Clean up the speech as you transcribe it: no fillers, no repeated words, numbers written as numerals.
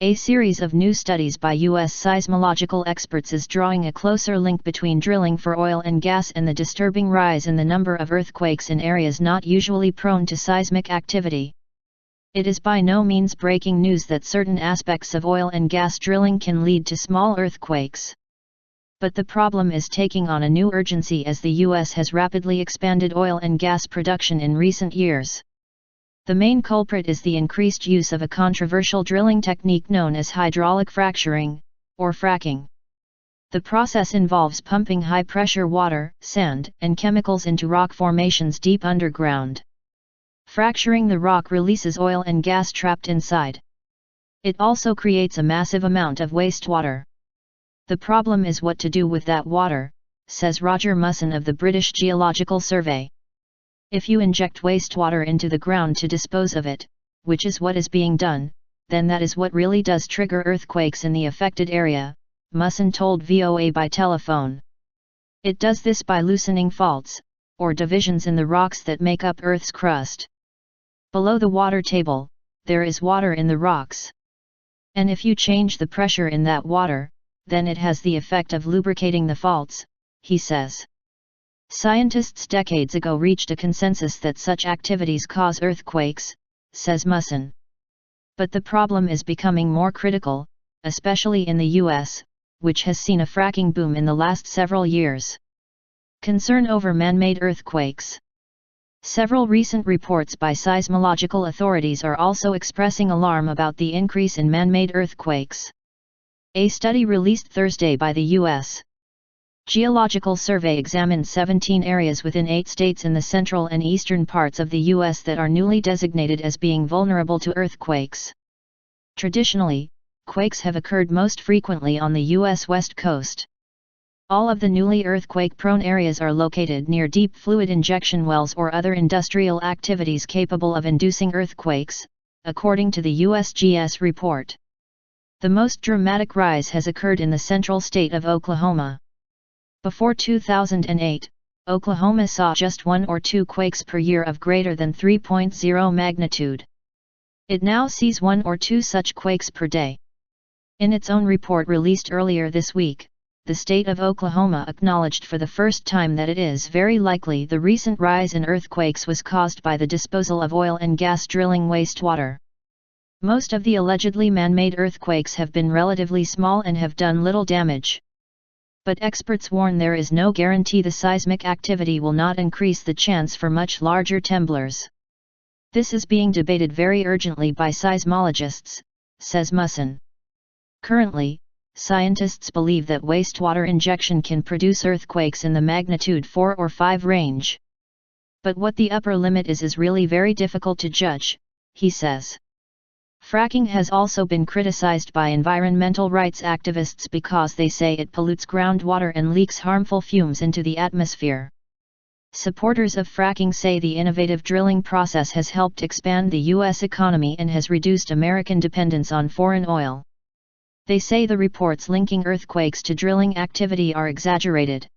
A series of new studies by U.S. seismological experts is drawing a closer link between drilling for oil and gas and the disturbing rise in the number of earthquakes in areas not usually prone to seismic activity. It is by no means breaking news that certain aspects of oil and gas drilling can lead to small earthquakes. But the problem is taking on a new urgency as the U.S. has rapidly expanded oil and gas production in recent years. The main culprit is the increased use of a controversial drilling technique known as hydraulic fracturing, or fracking. The process involves pumping high-pressure water, sand, and chemicals into rock formations deep underground. Fracturing the rock releases oil and gas trapped inside. It also creates a massive amount of wastewater. The problem is what to do with that water, says Roger Musson of the British Geological Survey. If you inject wastewater into the ground to dispose of it, which is what is being done, then that is what really does trigger earthquakes in the affected area, Musson told VOA by telephone. It does this by loosening faults, or divisions in the rocks that make up Earth's crust. Below the water table, there is water in the rocks. And if you change the pressure in that water, then it has the effect of lubricating the faults, he says. Scientists decades ago reached a consensus that such activities cause earthquakes, says Musson. But the problem is becoming more critical, especially in the U.S., which has seen a fracking boom in the last several years. Concern over man-made earthquakes. Several recent reports by seismological authorities are also expressing alarm about the increase in man-made earthquakes. A study released Thursday by the U.S. Geological Survey examined 17 areas within 8 states in the central and eastern parts of the U.S. that are newly designated as being vulnerable to earthquakes. Traditionally, quakes have occurred most frequently on the U.S. West Coast. All of the newly earthquake-prone areas are located near deep fluid injection wells or other industrial activities capable of inducing earthquakes, according to the USGS report. The most dramatic rise has occurred in the central state of Oklahoma. Before 2008, Oklahoma saw just 1 or 2 quakes per year of greater than 3.0 magnitude. It now sees 1 or 2 such quakes per day. In its own report released earlier this week, the state of Oklahoma acknowledged for the first time that it is very likely the recent rise in earthquakes was caused by the disposal of oil and gas drilling wastewater. Most of the allegedly man-made earthquakes have been relatively small and have done little damage. But experts warn there is no guarantee the seismic activity will not increase the chance for much larger temblors. This is being debated very urgently by seismologists, says Musson. Currently, scientists believe that wastewater injection can produce earthquakes in the magnitude 4 or 5 range. But what the upper limit is really very difficult to judge, he says. Fracking has also been criticized by environmental rights activists because they say it pollutes groundwater and leaks harmful fumes into the atmosphere. Supporters of fracking say the innovative drilling process has helped expand the U.S. economy and has reduced American dependence on foreign oil. They say the reports linking earthquakes to drilling activity are exaggerated.